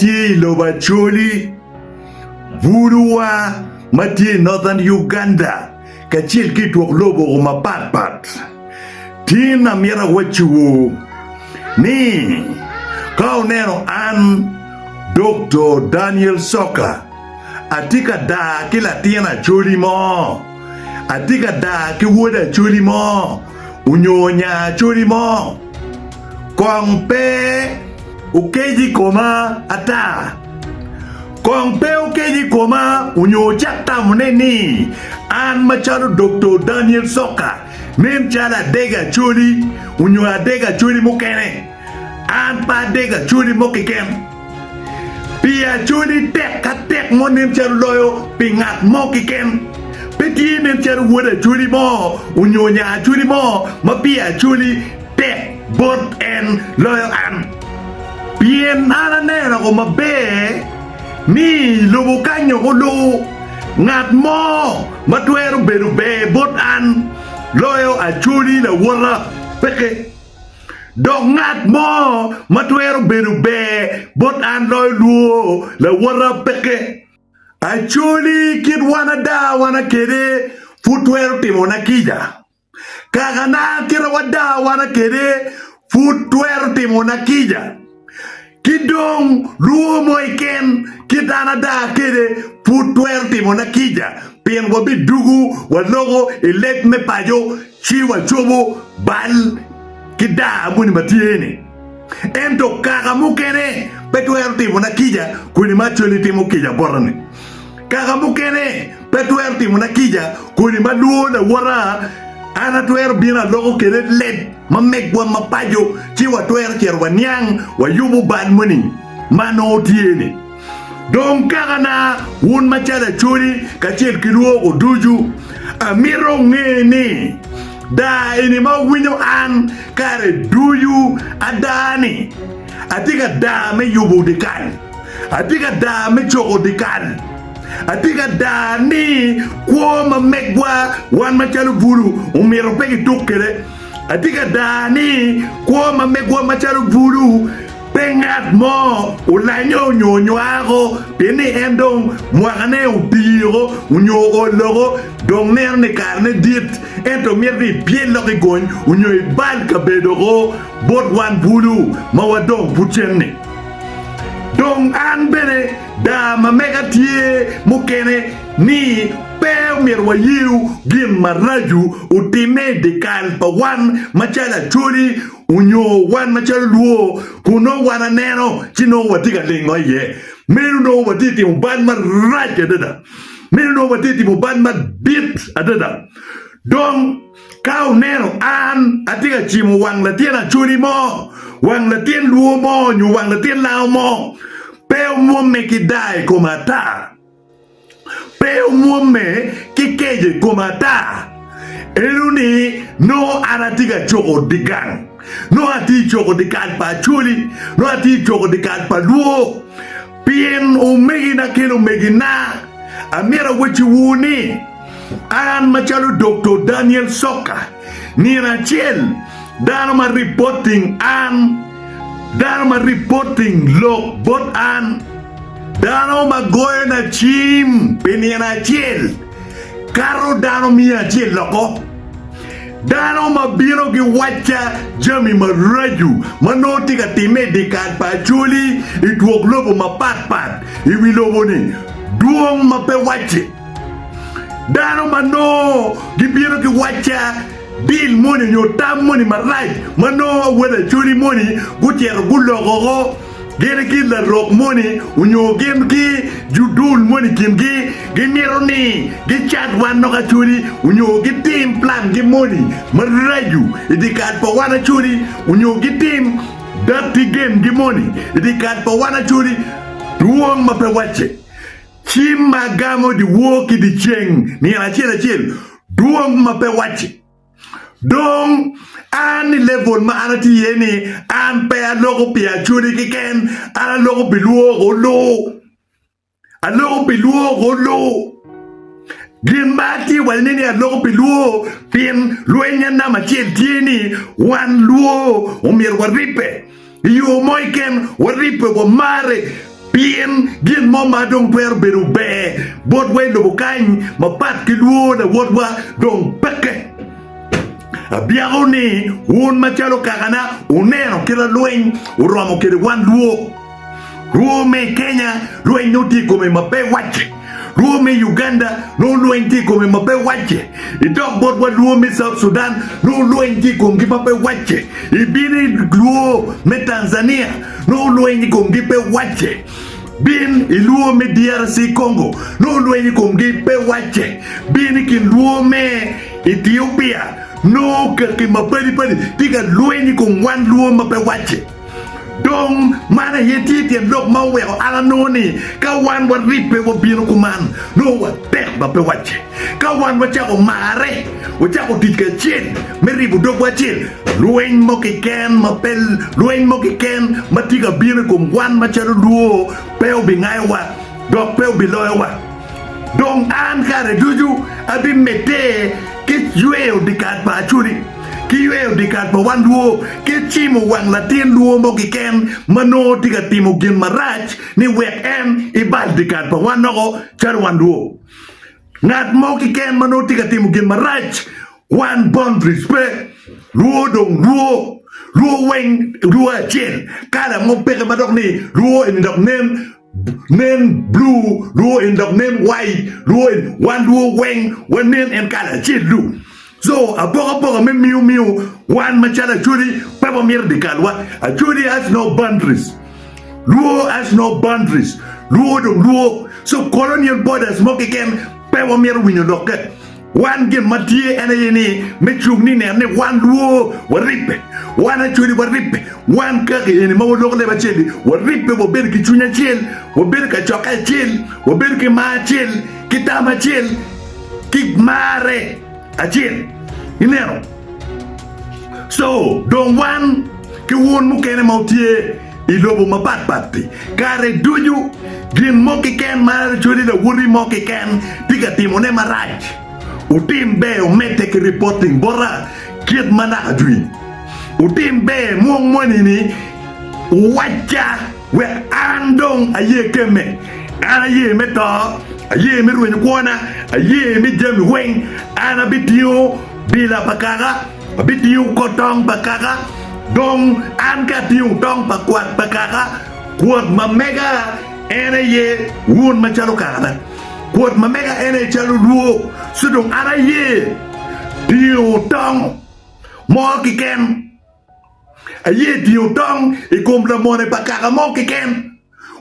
mati loba Acholi, Vurua mati Northern Uganda, kachil kitwok lobo mapat. Tina mira wachu ni kau neno an Dr. Daniel Soca atika da kila tina Acholi mo atika da ki woda Acholi mo unyonya Acholi mo kongpe ukeji koma ata kongpe ukeji koma unyo chakta muneni an macharo Dr. Daniel Soca nem chala dega Acholi unyo adega Acholi mokene an pa dega Acholi mokiken pia Acholi tek mo nem charo loyo pingat mokiken peti nem charo woda Acholi mo unyo nya Acholi mo mapia Acholi tek bot en loyo an bien ana nera ko mabe ni lobo kanyo ko lo ngat mo matwero beru be bot an loyo Acholi la wala peke dog ngat mo matwero beru be bot an loyo luo la wala peke Acholi kid wana kede futwero timona kija kagana kira wada wana kede futwero timona kija kidong luo moiken kidana da kede futwero timona kija pien wabi dugu walogo elek me payo chiwa chobo bal kida muni matiene ento kaga mukene petwero timona kija kuni macholi timo kija borane kaga mukene petwero timona kija kuni maluo na wara ana tuer bina logo kede led mamegwa mapayo chiwa tuer cherwanyang wayubu ban muni mano tiene don kagana un machada Acholi kachel kiruo oduju amiro ngeni da ini ma winyo an kare duyu adani atika da me yubu dikan atika da me choko dikan atika da ni kwa mamegwa wan machalo vuru umiro pegi tukere atika da ni kwa mamegwa machalo vuru pengat mo ulanyo nyonyo ako pini endong mwakane upiro unyo logo dong nerne karne dit ento mirni bien loki gony unyo ibal kabedo ko bot wan bulu mawadong puchenne dong an bene da mamega tie mukene ni peu mirwa yiu gin maraju utime de kalpa wan machala Acholi unyo wan machala luo kuno wana neno chino watika lingo ye miru no watiti mban maraj adada miru no watiti mban bit adada dong kau neno an atika chimo wang latien Acholi mo wang latien luo mo nyu wang latien lao mo peu mume kidai komata peu mume kikeje komata eluni no anatiga choko digang no ati choko dikan pa Acholi no ati choko dikan pa luo pien umegi na keno megina amira wechi wuni an machalo Dr. Daniel Soca ni Rachel dama reporting an Dharma reporting log bot an Dano magoy na chim Piniana chiel Karo dano mia chiel loko Dano mabiro ki wacha Jami maraju Manoti ka time di kan pa Acholi Itwok lobo mapat Iwi lobo ni Duong mape wache Dano mano Gibiro ki wacha Bill money, your time money, my right. Mano, whether Acholi money, good year, good logo, get a kid that rock money, when you game key, you do money, give me money, get chat one no Acholi, when you get team plan, give money, my right you, if they can't for one Acholi, when you get team, dirty game, give money, if they can't for one Acholi, duong mape wache. Chima gamo di woki di cheng, ni achel, duong mape wache. Dong an level ma anati yeni an pe logo pi Acholi kiken an logo biluo golo an logo biluo golo Gimati walnini a logo biluo pin luenya na machel tieni wan luo umir waripe Iyo moiken waripe wa mare Bien gin mo ma dong per beru be bot we lo bukain ma pat ki luo da wot wa dong peke abiagoni un machalo kagana uneno kila luen uromo kiri wan luo me Kenya luen noti come mape wache luo me Uganda no luen ti come mape wache idok bot wa luo me South Sudan no luen ti come mape wache ibini luo me Tanzania no luen ti come pe wache bin iluo me DRC Congo no luen kom gi pe wache bin kin luo me Ethiopia no ke ma pedi tiga luen kom wan luo ma pe wache dong mana yeti ti lok ma we ala no ni ka wan wa ripe wo bin ko man no wa te ma pe wache ka wan wa cha ko mare wa cha ko tika chen me ribu do wa chen luen mo ke ken ma pel luen mo ke ken ma tiga bin ko wan ma cha luo peu bi ngai wa dok peu bi loy wa dong an kare duju abi mete ke yueo dikat pa churi ki yueo dikat pa wan luo ke chimo wang latin luo mo ke ken mano tiga timo gin marach ni wek en ibal dikat pa wan no char wan luo ngat mo ke ken mano tiga timo gin marach wan boundaries pe luo dong luo weng luo chen kada mo pe ma dok ni luo in dok nen blue luo in dok nen white luo in wan luo weng wan nen en kada chen lu so a poco me miu wan machala churi papa mir de kalwa a churi has no boundaries luo has no boundaries luo so colonial borders mo ke ken papa mir winyo dokke wan gen matie ene yeni me chugni ne wan luo waripe wan achuri waripe wan ka yeni ma wodo le bacheli waripe wo ber ki chunya chel wo ber ka choka chel wo ber ki ma chel kitama chel ki mare achel inero so don wan ki won mu kene mautie ilobo mapat pati kare duju gin mo ki ken mare churi da wuri mo ki ken tiga timone maraj utim be o mete ki reporting bora kiet mana adui utim be mong moni ni wacha we andong aye keme aye meto aye mi ruin kona aye mi jemi weng ana bitiu bila pakara bitiu kotong pakara dong an ka tiu tong pakwat pakara kuat mamega ene ye wun machalo kara kuat mamega ene chalo luo sudong ana ye tiu tong mo kiken aye tiu tong ikom la mone pakara mo kiken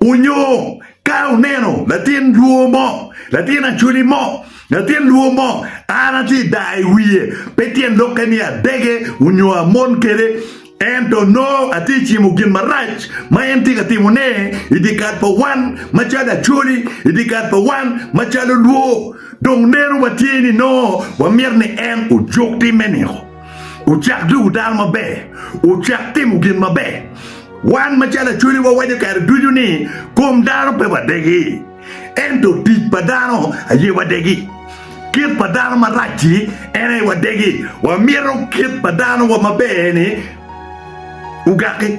unyo kau neno latin luo mo latin achuli mo latin luo mo anati dai wiye petien lokania dege unyo amon kere ento no atichi mugin marach maenti katimone idikat pa wan machada chuli idikat pa wan machada luo dong nero watieni no wamirne en ujok ti meneho ujak du dal mabe ujak ti mugin mabe wan machala chuli wa waje kar duju ni kom dano pe wadegi ento tit padano aye wadegi kit padano marachi ene wadegi wa miro kit padano wa mabeni ugake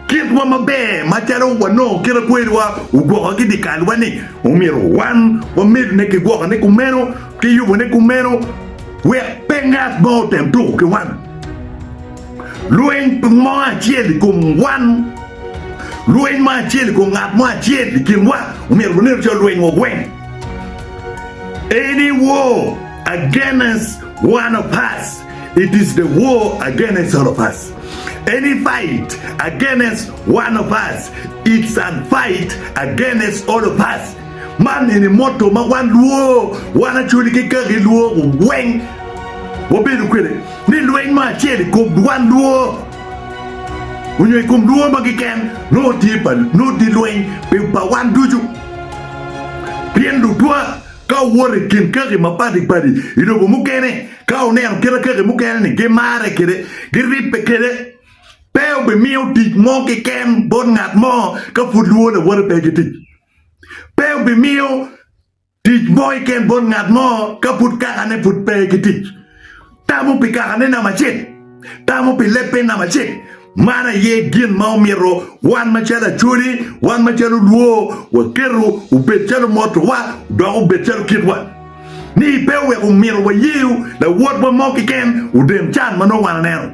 kit wa mabe machalo wa no kira kwedwa ugo gidi kalwani umiro wan wa mid ne ke go ne kumeno ke yubo ne kumeno we pengat mo tem tu ke wan luen mo achiel kum wan luen ma achiel kum ngat mo achiel kinwa umiro ne cho luen wo gwen any war against one of us it is the war against all of us. Any fight against one of us it's a fight against all of us. Man in moto ma wan luo wana chuli ke kagi luo weng wobedu kwele ni lueng ma cheli kum wan luo unyo kum luo ma kiken no tipa no di lueng pe pa wan duju pien du tua ka wore kin kagi ma padi ino bu mukene ka onen kira kagi mukene ni Gimara kire giripe kire peu be miu tik mo kiken bon ngat mo ka fu luo le wore pe gitik peu be miu tik boy ken bon ngat mo ka put ka ane put pe gitik tamu pi ka ane na machet tamu pi lepe na machet mana ye gin maumiro wan machala churi wan machala luo wa keru ubechalo moto wa do ubechalo kitwa ni pewe umiro wa yiu la wot wa moki ken udem chan mano wan nero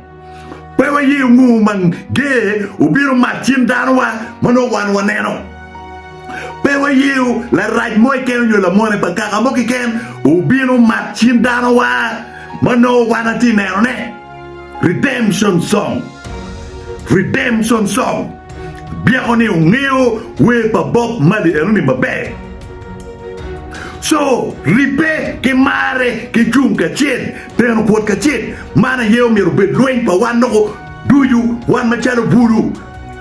pewe yiu ngu man ge ubiru machin danwa mano wan waneno pewe yiu la raj moy ken yo la mone bakaka moki ken ubiru machin danwa mano wanati nero ne redemption song bien on est ngeo we pa bok mali eruni mabe so ripe ke mare ke junga chen teno pot ka chen mana yeo mi robe loin pa wan no duyu wan machalo buru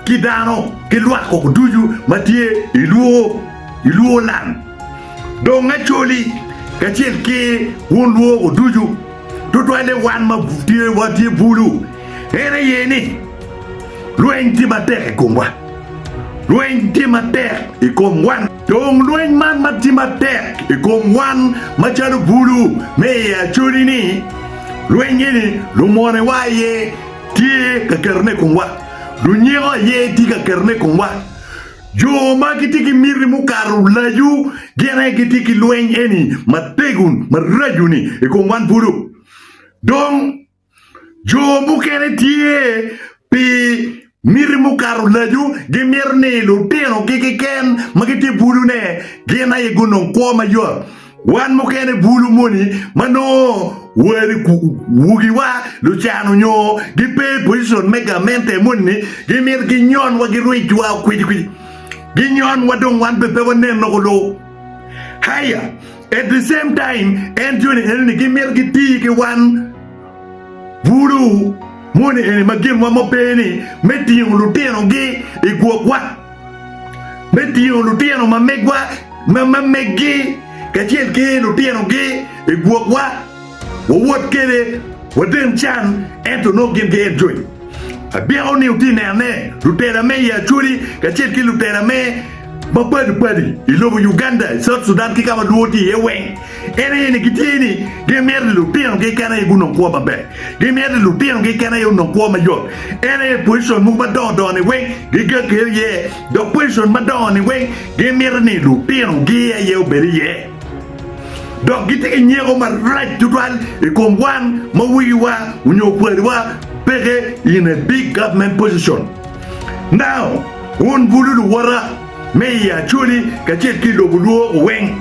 kidano ke lwa ko duyu matie iluo lan do ngacholi ka chen ke won luo ko duyu to toile wan ma tie watie buru ere yeni Lueng ti matek kumwa Lueng ti matek ikumwan Dong lueng man mati matek ikumwan machalo bulu meya churi ni Lueng yini lumone wa ye tie kakerne kumwa Lunyego ye ti kakerne kumwa Jo ma kitiki miri mukaru laju Gena kitiki lueng eni mategun maraju ni ikumwan bulu Dong Jo mukene tie pi miri mukaru laju gemerne lo teno ken magiti bulu ne gena yegunon ko mayor wan mukene bulu moni mano wari wugi wa lo chano nyo gipe position megamente moni gemer ginyon wa girui jwa kwidi ginyon wa don wan pepe wonen no lo haya at the same time enjuni elni gemer giti ke wan bulu Mone ene magin wa mopeni meti yung luteno gi igwagwa meti yung luteno mamegwa mamegi kachel ke luteno gi igwagwa wot kele wadem chan ento no gin ge enjoy abia oni utine ne lutera me ya churi kachel ke lutera me bapadi ilobo Uganda South Sudan kama duoti yewen ene kitini gemer luteno ge kana iguno kwa babe gemer luteno ge kana yuno kwa mayo ene position mu badon ne wen ge ye do position madon ne wen gemer ni luteno ge ye oberi ye do gite nyego ma right to twal e komwan mawiwa unyo kweriwa pege in a big government position now un bululu wara meya chuli kachet kilo buluo wen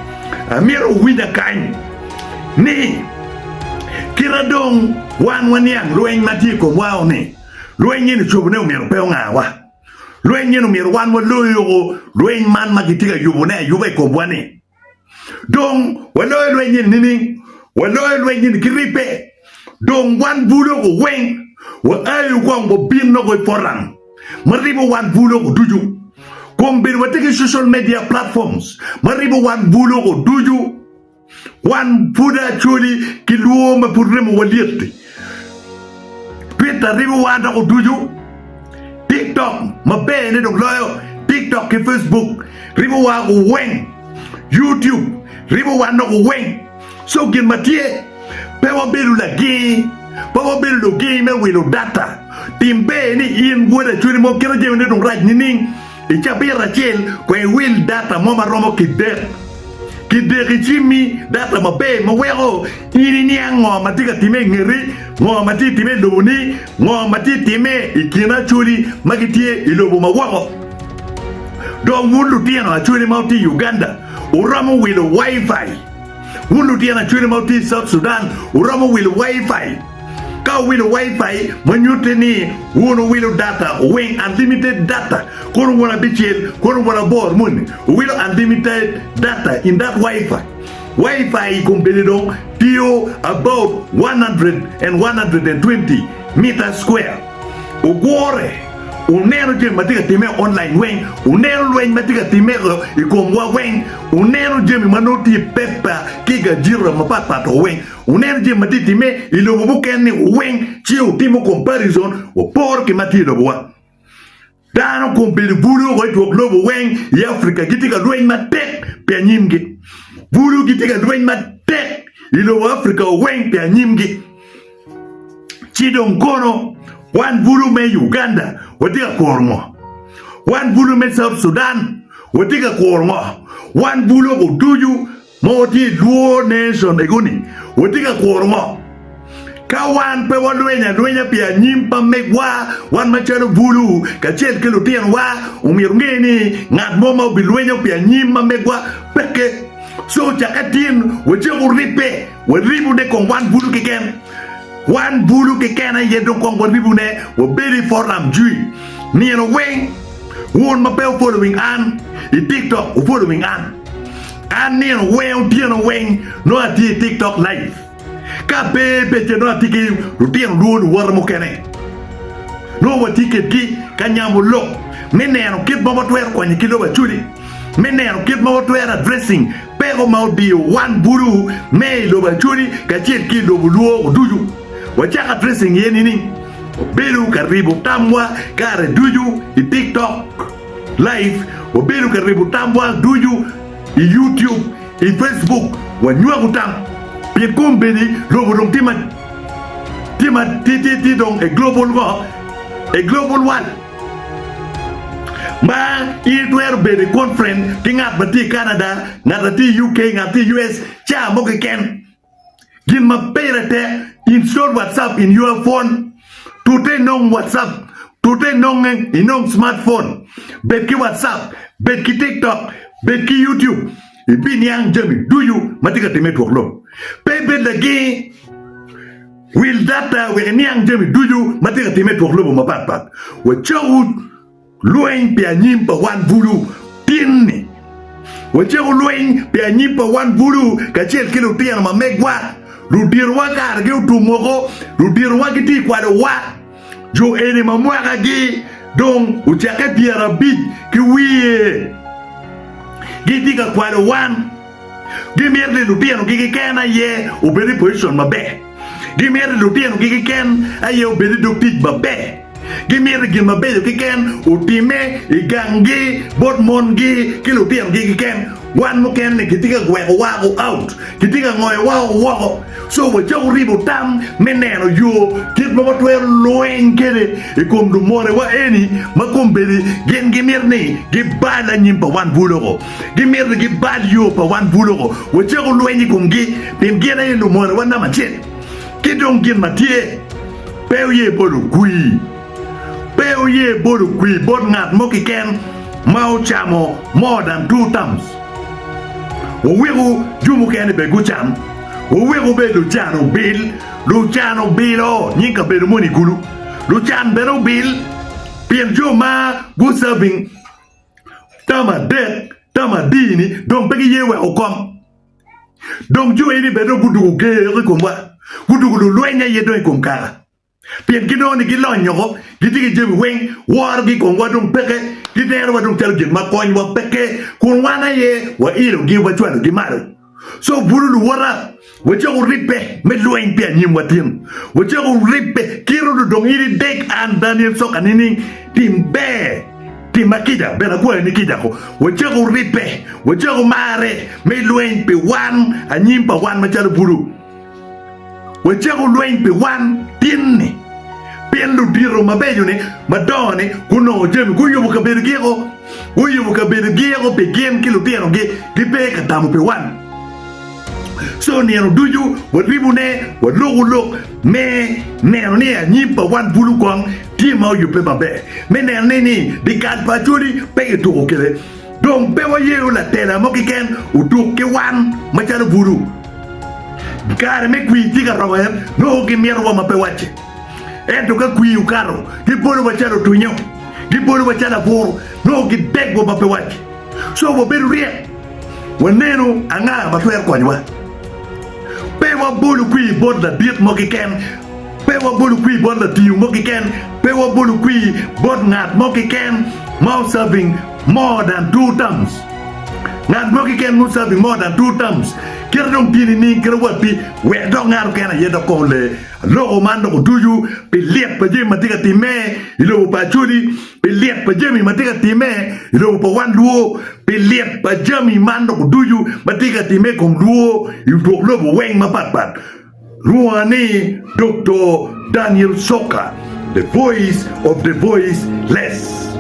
amiro wida kain ni kiradong wan waniang lueng mati ko wao ni lueng ni chubune umiro pe ngawa lueng ni umiro wan loyo lueng man magitiga yubune yube ko bwane dong waloy lueng ni waloy lueng ni kiripe dong wan bulo ko wen wa ayu kwang bo bin no ko porang maribo wan bulo ko duju Kombir watiki social media platforms maribo wan bulo ko duju wan puda chuli kiluo mapurremo waliete Twitter ribo wan ko duju TikTok mabene dong loyo TikTok ke Facebook ribo wan ko wen YouTube ribo wan ko wen so gin matie pewa belu lagi pewa belu game wilo data timbe ni in woda chuli mo kero je ne dong raj nining Ichabi Rachel kwe will data mama romo kidek chimi data mabe mawero ini niango matika time ngiri ngo mati time loni ngo mati time ikina chuli magitie ilobo mawako do wulu tiano chuli mauti Uganda uramo will wifi wulu tiano chuli mauti South Sudan uramo will wifi ka will wifi manyuteni wono will data wing unlimited data kono wala bichel kono wala bor mun will unlimited data in that wifi completed tio about 100 and 120 meters square ogore unero je matika time online wen unero wen matika time ikomwa wen unero je manoti pepa kiga jira mapata to wen unero je matiti time ilobo ken wen chi ultimo comparison o porque matilo boa dano kompeli bulu ko to globo wen ya Africa gitika wen matek pe nyimge bulu gitika wen matek ilobo Africa wen pe nyimge chi don kono One Bulu me Uganda, Wadiga Kormo. One Bulu me South Sudan, Wadiga Kormo. One Bulu go do you, Moti Luo Nation, Eguni, Wadiga Kormo. Kawan pe duenya pia nyimpa megwa wan machano bulu kachel ke lutien wa umirungeni ngat moma bilwenya pia nyimpa megwa peke so chakatin weche uripe weribu de kon wan bulu keken yedo kon weribu ne wo beri for am jui ni no wing won ma pe following an I TikTok following an ni no wing no ati TikTok live ka bebe je no atiki rutien ruon war mo kene no watike ki kanyamu lo meneno kit mo twer ko ni kilo bachuli meneno kit mo twer addressing pero mau bi one buru me lo bachuli ka chit ki lo buluo duju wacha addressing yeni ni belu karibu tamwa kare duju I TikTok live oberu karibu tamwa duju I YouTube I Facebook wanyua kutam Pikum beni lobo tima dong a global one. Ma itwer beni conference tingat bati Canada ngati UK ngati US cha moke ken gin ma perete install WhatsApp in your phone today nong WhatsApp today nong inong smartphone betki WhatsApp betki TikTok betki YouTube ibini yang jami do you matika temetwok lo Pepe lagi will data we niang jemi duju matika temetwok lo mapat we chau lueng pia nyimpa wan bulu tinni we chau lueng pia nyimpa wan bulu kachel kilo tian ma megwa ludirwa kar ge utumoko ludirwa kiti kwa wa jo ene mamwa gi dong uchaka biara big kiwie gitika kwa wan Gimere lutiano gigi ken aye obedi position mabe. Gimere lutiano gigi ken aye obedi doktik mabe. Gimere gimabe gigi ken utime igangi botmongi kilutiano gigi ken wan mo ken ne kitika gwego wago out kitika ngoy wago so we jo ribo tam meneno yo kit mo twer loen kede e kom du more wa eni makombeli gen gimirni gibala nyimpa wan bulogo gimirni gibal yo pa wan bulogo we jo loen kom gi pim gena endo more wan na machet kidong gin matie pewye bolu kui bot ngat mo kiken mau chamo more than 2 times Owigo jumu kene be gucham Owigo be Luciano Bill o nyinka be moni gulu Luciano be Bill pien juma good serving tama dini don pegi yewe okom don ju eni be do gudu ge komba gudu luenya yedo komkara pien kidoni gilonyo gitigi jemi weng war gi kongwa dum peke gidero wadum tel gi makony wa peke kunwana ye wa ilo gi wa chwalo Gimara so burulu wara wajo ripe medloin pia nyimwa tim wajo ripe kiro dong iri dek and Daniel Soca nini timbe timakija bela kwa nikija ko wajo ripe wajo mare medloin pe wan anyimpa wan machalo buru wajo loin pe wan tinni Piendo diro mabeyo ne madone kuno jem kuyo buka bergiego pe game kilo tiano ge peka tamu pe wan so ni no duju wadibu ne walugo me no ne nyimpa wan bulu kong ti mau yu pe mabe me ne ni di kat pachuri pe to kele dom pe wa yeu la tela mo kiken utu ke wan machalo bulu kare me kwi tiga rawen no ke mierwa mape wache Ento ka kui ukaro Gipolo wachalo tunyo Gipolo wachala boro No gidegwa mape wachi So waberu ria Waneno anga matwer kwanywa Pewa bolu kui bod la diet moki ken Pewa bolu kui bod la tiyu moki ken Pewa bolu kui bod ngat moki ken Mau serving more than 2 times Ngat moki ken mau serving more than 2 times Kira dong tini ni kira wapi Wedong ngaru kena yeda kole Logo mando ko duju Piliet pa jemi matika time Ilo pa chuli Piliet pa jemi matika time Ilo pa wan luo Piliet pa jemi mando ko duju Matika time kong luo Ilo lobo weng mapat Ruani Dr. Daniel Soca the voice of the voiceless.